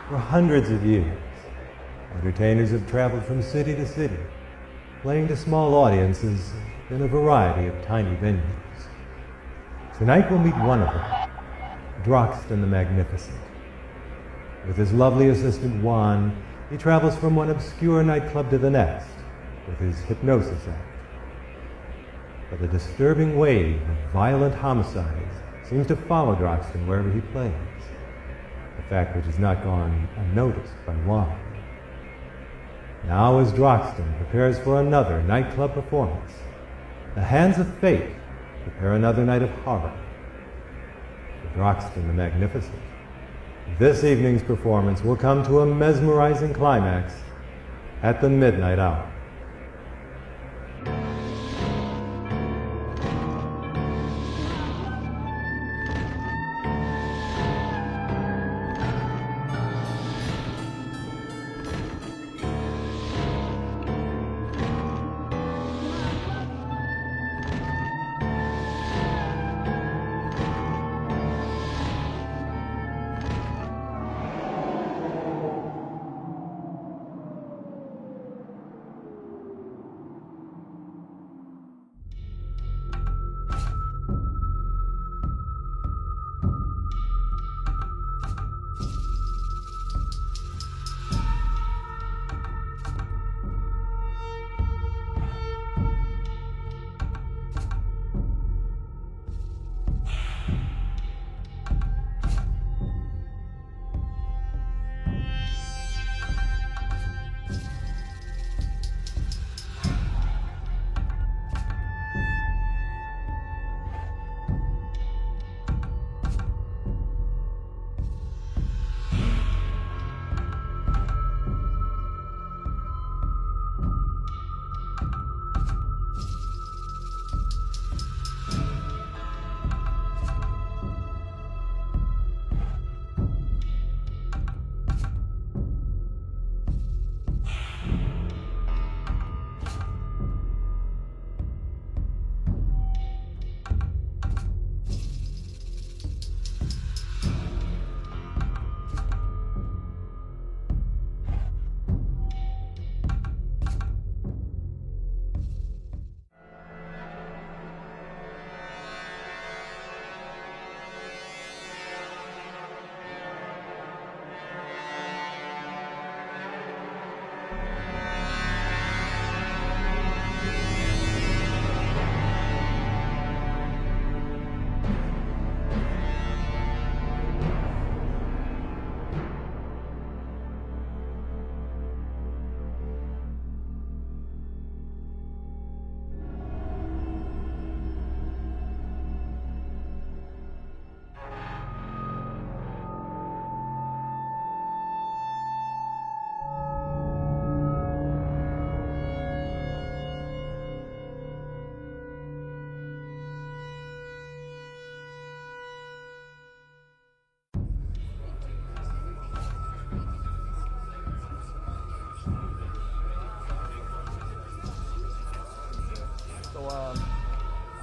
For hundreds of years, entertainers have traveled from city to city, playing to small audiences in a variety of tiny venues. Tonight we'll meet one of them, Droxton the Magnificent. With his lovely assistant Juan, he travels from one obscure nightclub to the next with his hypnosis act. But a disturbing wave of violent homicides seems to follow Droxton wherever he plays, a fact which has not gone unnoticed by Juan. Now as Droxton prepares for another nightclub performance, the hands of fate prepare another night of horror for Droxton the Magnificent. This evening's performance will come to a mesmerizing climax at the midnight hour.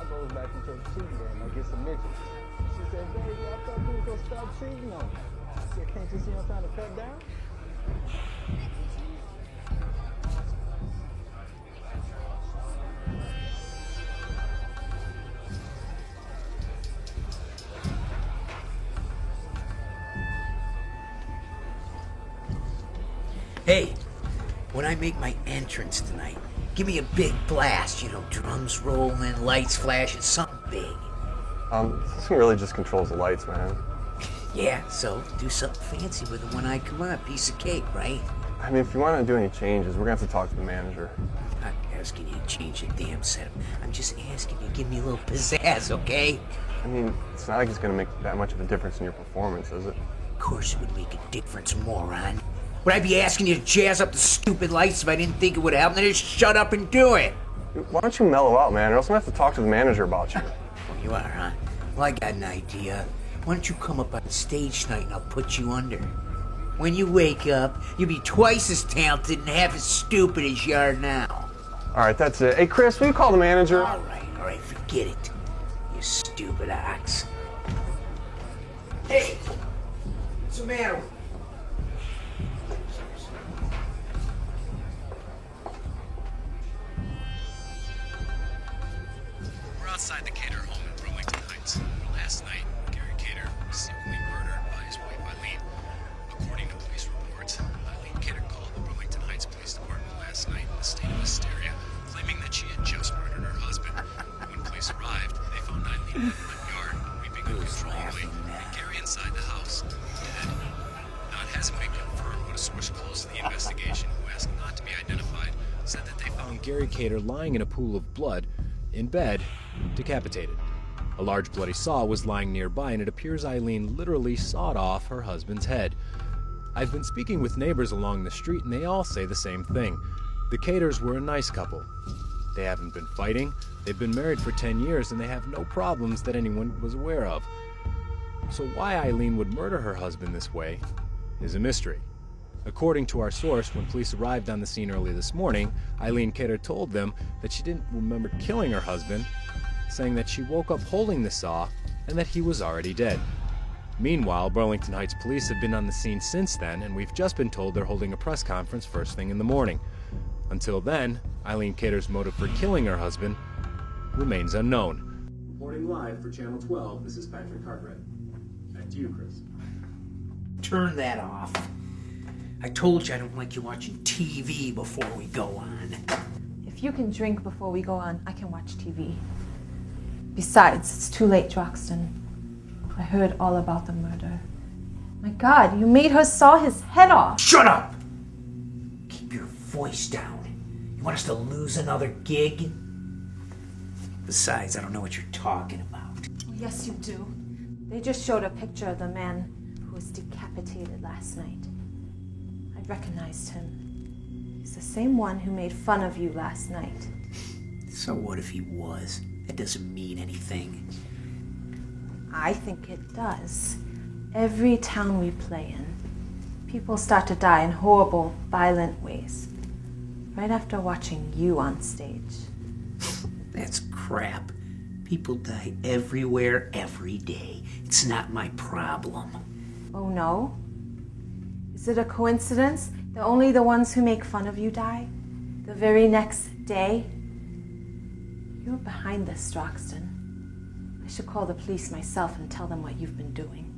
I goes back into the cheating game. I get some midgets. She said, baby, I thought you was going to stop cheating on me. I said, can't you see I'm trying to cut down? Hey, when I make my entrance tonight, give me a big blast, drums rolling, lights flashing, something big. This one really just controls the lights, man. Yeah, so do something fancy with it when I come on. Piece of cake, right? I mean, if you want to do any changes, we're going to have to talk to the manager. I'm not asking you to change the damn setup. I'm just asking you to give me a little pizzazz, okay? I mean, it's not like it's going to make that much of a difference in your performance, is it? Of course it would make a difference, moron. Would I be asking you to jazz up the stupid lights if I didn't think it would help? Then just shut up and do it. Why don't you mellow out, man? Or else I'm going to have to talk to the manager about you. Oh, you are, huh? Well, I got an idea. Why don't you come up on stage tonight and I'll put you under? When you wake up, you'll be twice as talented and half as stupid as you are now. All right, that's it. Hey, Chris, will you call the manager? All right, forget it. You stupid ox. Hey, what's the matter with you? Gary Cater lying in a pool of blood, in bed, decapitated. A large bloody saw was lying nearby, and it appears Eileen literally sawed off her husband's head. I've been speaking with neighbors along the street, and they all say the same thing. The Caters were a nice couple. They haven't been fighting, they've been married for 10 years, and they have no problems that anyone was aware of. So why Eileen would murder her husband this way is a mystery. According to our source, when police arrived on the scene early this morning, Eileen Cater told them that she didn't remember killing her husband, saying that she woke up holding the saw and that he was already dead. Meanwhile, Burlington Heights police have been on the scene since then, and we've just been told they're holding a press conference first thing in the morning. Until then, Eileen Cater's motive for killing her husband remains unknown. Reporting live for Channel 12, this is Patrick Cartwright. Back to you, Chris. Turn that off. I told you I don't like you watching TV before we go on. If you can drink before we go on, I can watch TV. Besides, it's too late, Droxton. I heard all about the murder. My God, you made her saw his head off. Shut up! Keep your voice down. You want us to lose another gig? Besides, I don't know what you're talking about. Oh, yes, you do. They just showed a picture of the man who was decapitated last night. I recognized him. He's the same one who made fun of you last night. So what if he was? That doesn't mean anything. I think it does. Every town we play in, people start to die in horrible, violent ways. Right after watching you on stage. That's crap. People die everywhere, every day. It's not my problem. Oh no? Is it a coincidence that only the ones who make fun of you die? The very next day? You're behind this, Droxton. I should call the police myself and tell them what you've been doing.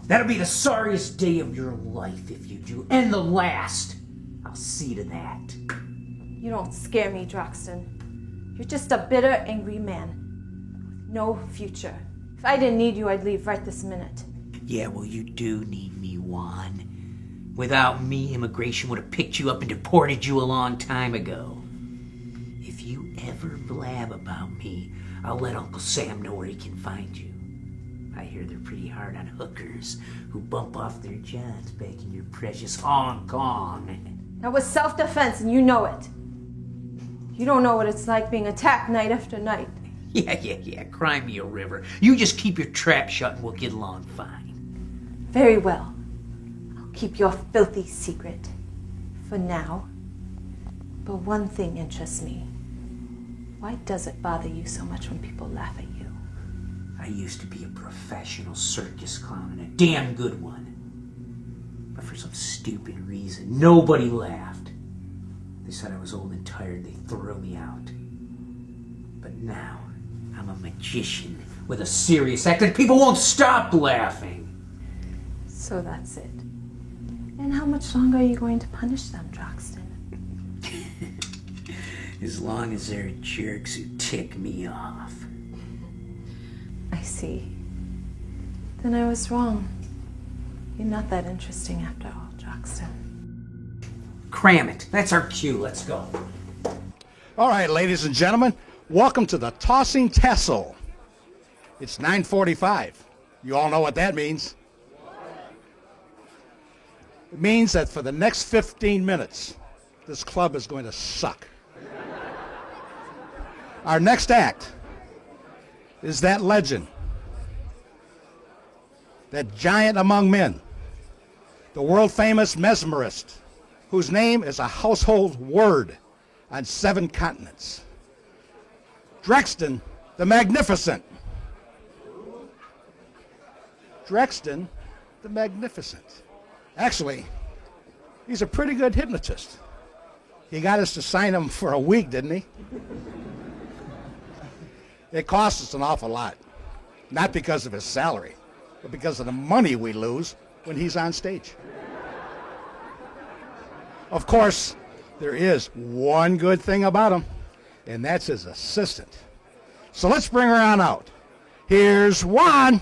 That'll be the sorriest day of your life if you do, and the last. I'll see to that. You don't scare me, Droxton. You're just a bitter, angry man with no future. If I didn't need you, I'd leave right this minute. Yeah, well, you do need me, Juan. Without me, immigration would have picked you up and deported you a long time ago. If you ever blab about me, I'll let Uncle Sam know where he can find you. I hear they're pretty hard on hookers who bump off their johns back in your precious Hong Kong. That was self-defense, and you know it. You don't know what it's like being attacked night after night. Yeah, cry me a river. You just keep your trap shut and we'll get along fine. Very well. I'll keep your filthy secret. For now. But one thing interests me. Why does it bother you so much when people laugh at you? I used to be a professional circus clown and a damn good one. But for some stupid reason, nobody laughed. They said I was old and tired. They threw me out. But now, I'm a magician with a serious act and people won't stop laughing. So that's it. And how much longer are you going to punish them, Droxton? As long as there are jerks who tick me off. I see. Then I was wrong. You're not that interesting after all, Droxton. Cram it. That's our cue. Let's go. All right, ladies and gentlemen, welcome to the Tossing Tassel. It's 9:45. You all know what that means. It means that for the next 15 minutes, this club is going to suck. Our next act is that legend, that giant among men, the world-famous Mesmerized, whose name is a household word on 7 continents. Drexton the Magnificent. Drexton the Magnificent. Actually, he's a pretty good hypnotist. He got us to sign him for a week, didn't he? It costs us an awful lot. Not because of his salary, but because of the money we lose when he's on stage. Of course, there is one good thing about him, and that's his assistant. So let's bring her on out. Here's Juan.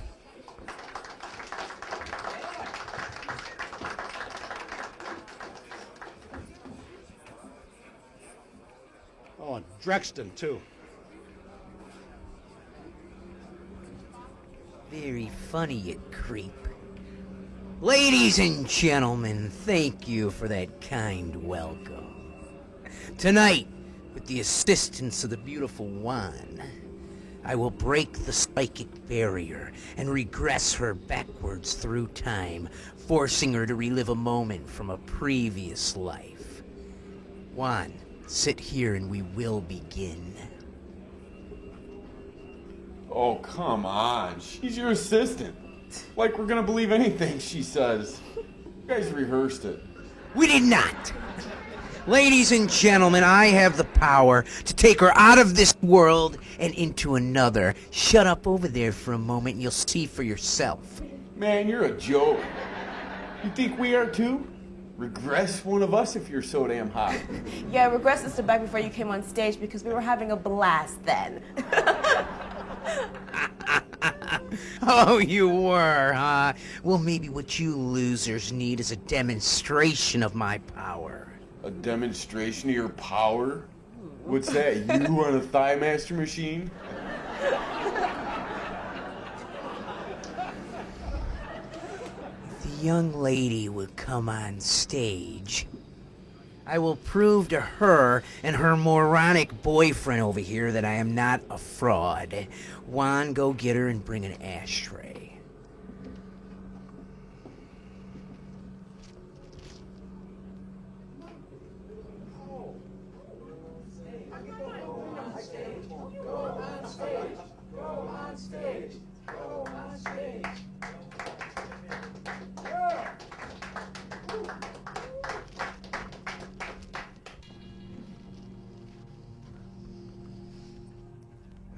one, Drexton, too. Very funny, you creep. Ladies and gentlemen, thank you for that kind welcome. Tonight, with the assistance of the beautiful Juan, I will break the psychic barrier and regress her backwards through time, forcing her to relive a moment from a previous life. Juan, sit here and we will begin. Oh, come on. She's your assistant. Like we're gonna believe anything she says. You guys rehearsed it. We did not! Ladies and gentlemen, I have the power to take her out of this world and into another. Shut up over there for a moment and you'll see for yourself. Man, you're a joke. You think we are too? Regress one of us if you're so damn hot. Yeah, regress us to back before you came on stage because we were having a blast then. Oh, you were, huh? Well, maybe what you losers need is a demonstration of my power. A demonstration of your power? What's that, you on a Thigh Master machine? The young lady will come on stage. I will prove to her and her moronic boyfriend over here that I am not a fraud. Juan, go get her and bring an ashtray.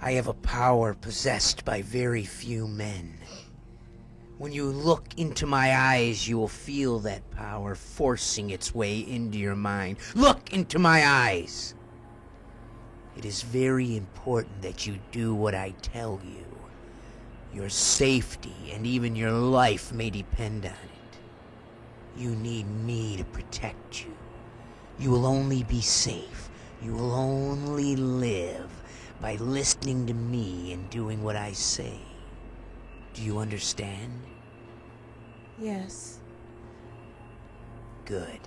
I have a power possessed by very few men. When you look into my eyes, you will feel that power forcing its way into your mind. Look into my eyes! It is very important that you do what I tell you. Your safety and even your life may depend on it. You need me to protect you. You will only be safe. You will only live by listening to me and doing what I say. Do you understand? Yes. Good.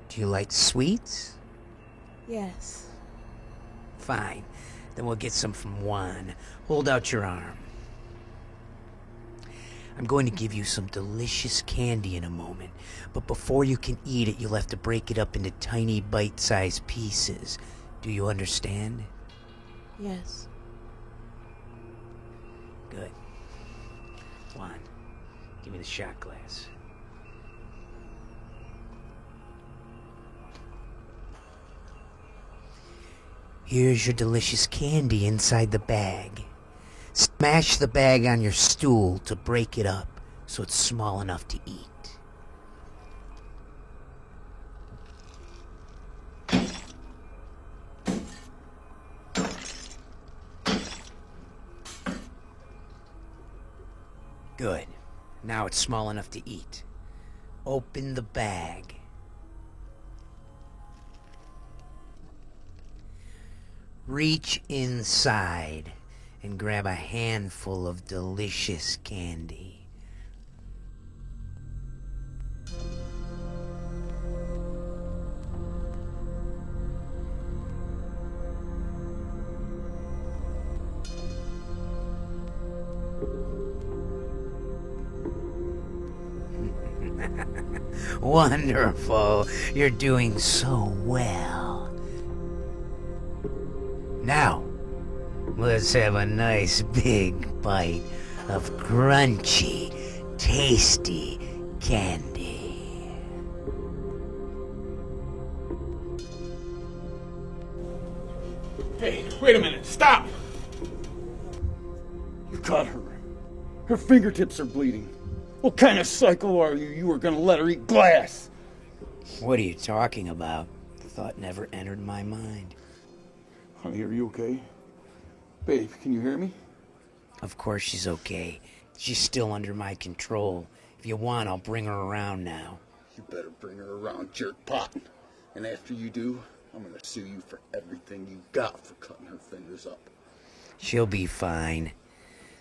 Do you like sweets? Yes. Fine. Then we'll get some from Juan. Hold out your arm. I'm going to give you some delicious candy in a moment, but before you can eat it, you'll have to break it up into tiny bite-sized pieces. Do you understand? Yes. Good. Juan, give me the shot glass. Here's your delicious candy inside the bag. Smash the bag on your stool to break it up so it's small enough to eat. Good. Now it's small enough to eat. Open the bag. Reach inside and grab a handful of delicious candy. Wonderful. You're doing so well. Now, let's have a nice big bite of crunchy, tasty candy. Hey, wait a minute, stop! You got her. Her fingertips are bleeding. What kind of psycho are you? You were gonna let her eat glass. What are you talking about? The thought never entered my mind. Honey, are you okay? Babe, can you hear me? Of course she's okay. She's still under my control. If you want, I'll bring her around now. You better bring her around, jerkpot. And after you do, I'm gonna sue you for everything you got for cutting her fingers up. She'll be fine.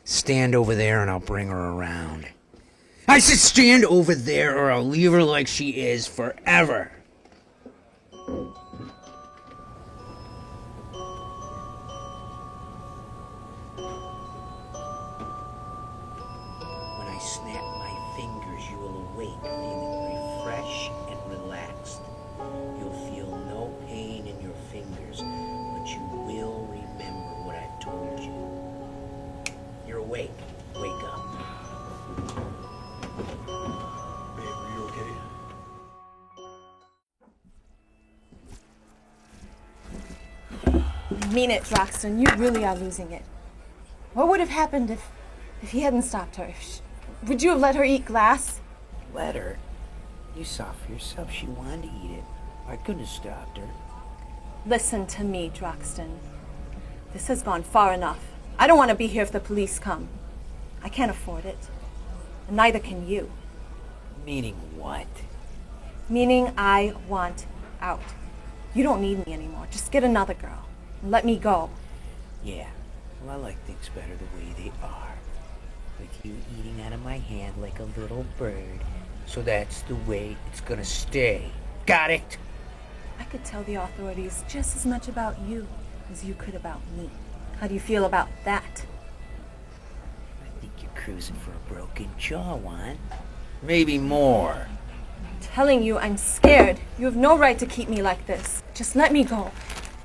Stand over there and I'll bring her around. I said stand over there or I'll leave her like she is forever. When I snap my fingers, you will awake feeling refreshed and relaxed. You'll feel no pain in your fingers, but you will remember what I've told you. You're awake. Wake up. Babe, are you okay? I mean it, Droxton. You really are losing it. What would have happened if he hadn't stopped her? Would you have let her eat glass? Let her. You saw for yourself she wanted to eat it. I couldn't have stopped her. Listen to me, Droxton. This has gone far enough. I don't want to be here if the police come. I can't afford it. And neither can you. Meaning what? Meaning I want out. You don't need me anymore. Just get another girl. And let me go. Yeah. Well, I like things better the way they are. With you eating out of my hand like a little bird. So that's the way it's gonna stay. Got it? I could tell the authorities just as much about you as you could about me. How do you feel about that? I think you're cruising for a broken jaw, Juan. Maybe more. I'm telling you, I'm scared. You have no right to keep me like this. Just let me go.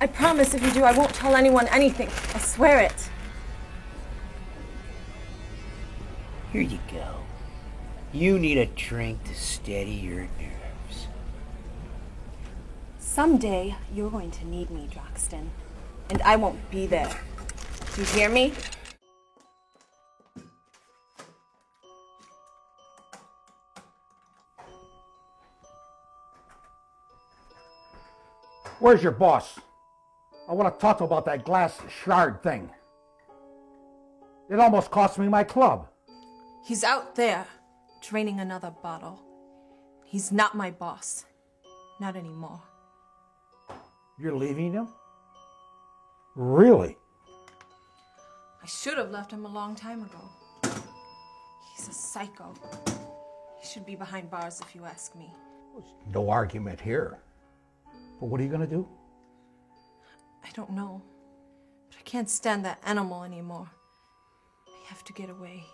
I promise if you do, I won't tell anyone anything. I swear it. Here you go. You need a drink to steady your nerves. Someday, you're going to need me, Droxton. And I won't be there. Do you hear me? Where's your boss? I want to talk to him about that glass shard thing. It almost cost me my club. He's out there, draining another bottle. He's not my boss. Not anymore. You're leaving him? Really? I should have left him a long time ago. He's a psycho. He should be behind bars if you ask me. No argument here. But what are you going to do? I don't know. But I can't stand that animal anymore. I have to get away.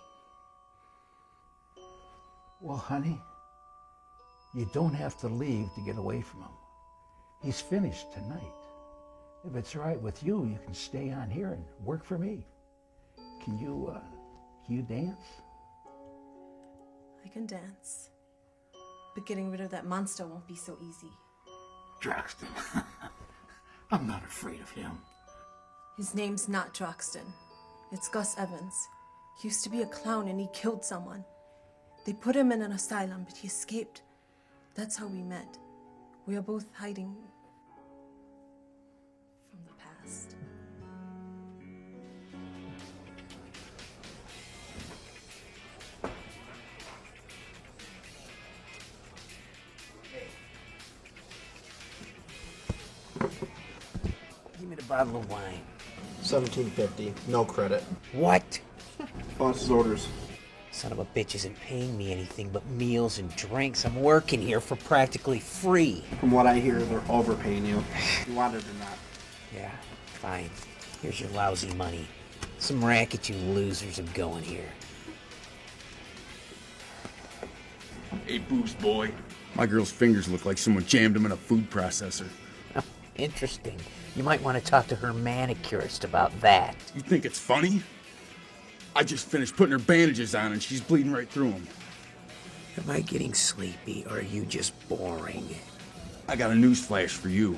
Well, honey, you don't have to leave to get away from him. He's finished tonight. If it's all right with you, you can stay on here and work for me. Can you dance? I can dance. But getting rid of that monster won't be so easy. Droxton. I'm not afraid of him. His name's not Droxton. It's Gus Evans. He used to be a clown and he killed someone. They put him in an asylum, but he escaped. That's how we met. We are both hiding from the past. Give me the bottle of wine. $17.50, no credit. What? Boss's orders. Son of a bitch isn't paying me anything but meals and drinks. I'm working here for practically free. From what I hear, they're overpaying you. You want it or not. Yeah, fine. Here's your lousy money. Some racket you losers are going here. Hey, Boost Boy. My girl's fingers look like someone jammed them in a food processor. Oh, interesting. You might want to talk to her manicurist about that. You think it's funny? I just finished putting her bandages on and she's bleeding right through them. Am I getting sleepy or are you just boring? I got a news flash for you.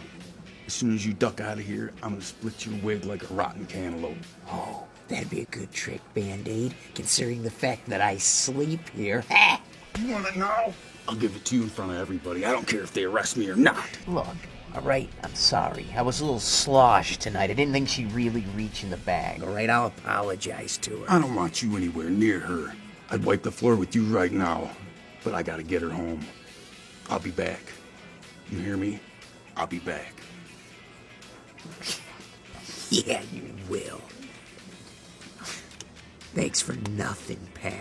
As soon as you duck out of here, I'm gonna split your wig like a rotten cantaloupe. Oh, that'd be a good trick, Band-Aid, considering the fact that I sleep here. Ha! You want it now? I'll give it to you in front of everybody. I don't care if they arrest me or not. Look, all right, I'm sorry. I was a little sloshed tonight. I didn't think she'd really reach in the bag, all right? I'll apologize to her. I don't want you anywhere near her. I'd wipe the floor with you right now, but I gotta get her home. I'll be back. You hear me? I'll be back. Yeah, you will. Thanks for nothing, pal.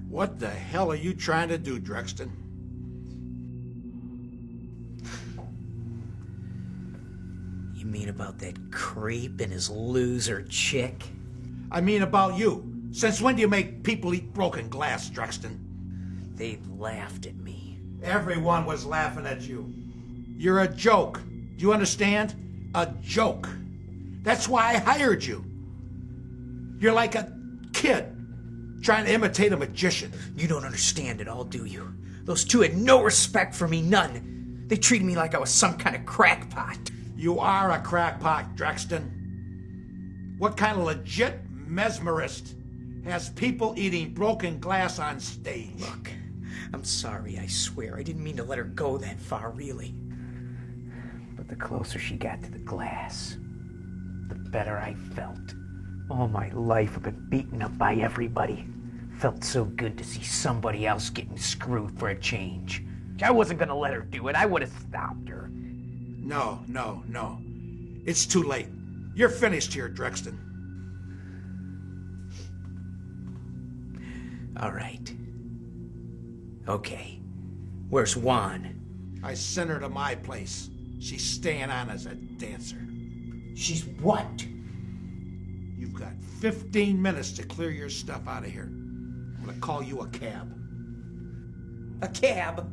What the hell are you trying to do, Drexton? You mean about that creep and his loser chick? I mean about you. Since when do you make people eat broken glass, Drexton? They laughed at me. Everyone was laughing at you. You're a joke. Do you understand? A joke. That's why I hired you. You're like a kid trying to imitate a magician. You don't understand it all, do you? Those two had no respect for me, none. They treated me like I was some kind of crackpot. You are a crackpot, Drexton. What kind of legit mesmerist has people eating broken glass on stage? Look, I'm sorry, I swear. I didn't mean to let her go that far, really. But the closer she got to the glass, the better I felt. All my life I've been beaten up by everybody. Felt so good to see somebody else getting screwed for a change. I wasn't gonna let her do it. I would have stopped her. No. It's too late. You're finished here, Drexton. All right. Okay. Where's Juan? I sent her to my place. She's staying on as a dancer. She's what? You've got 15 minutes to clear your stuff out of here. I'm gonna call you a cab. A cab?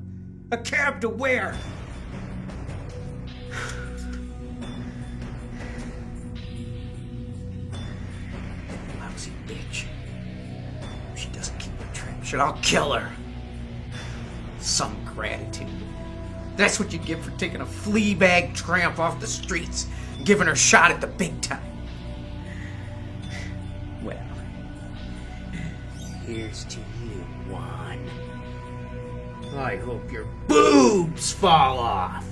A cab to where? Lousy bitch. If she doesn't keep her trap shut, I'll kill her. Some gratitude. That's what you get for taking a flea bag tramp off the streets and giving her a shot at the big time. Well, here's to you, Juan. I hope your boobs fall off.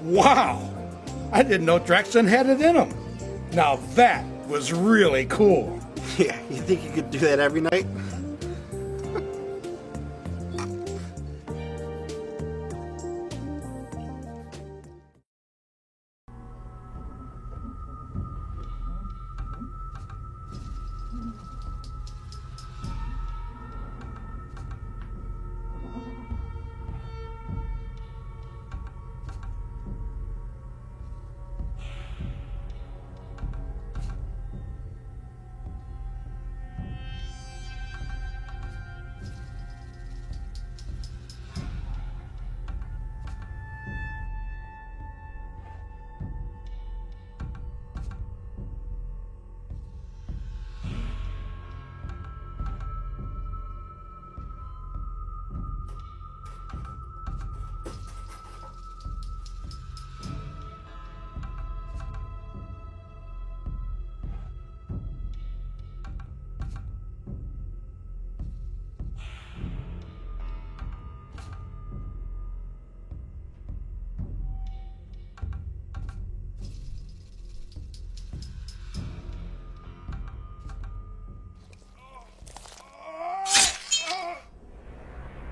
Wow! I didn't know Drexton had it in him. Now that was really cool. Yeah, you think you could do that every night?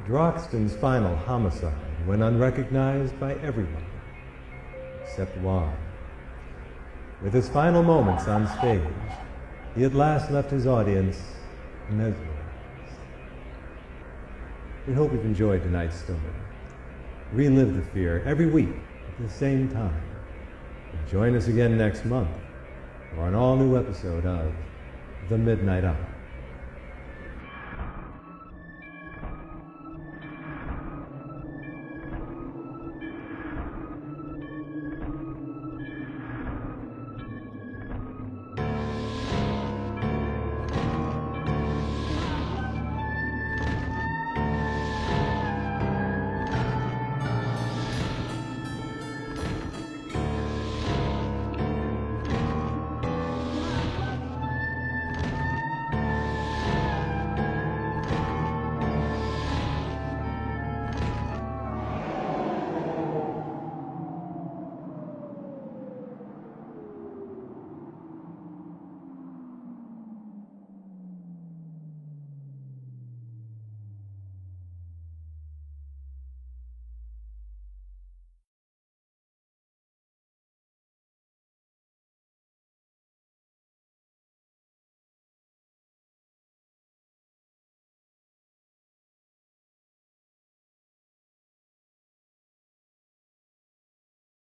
Droxton's final homicide went unrecognized by everyone, except Juan. With his final moments on stage, he at last left his audience mesmerized. We hope you've enjoyed tonight's story. Relive the fear every week at the same time. And join us again next month for an all-new episode of The Midnight Hour.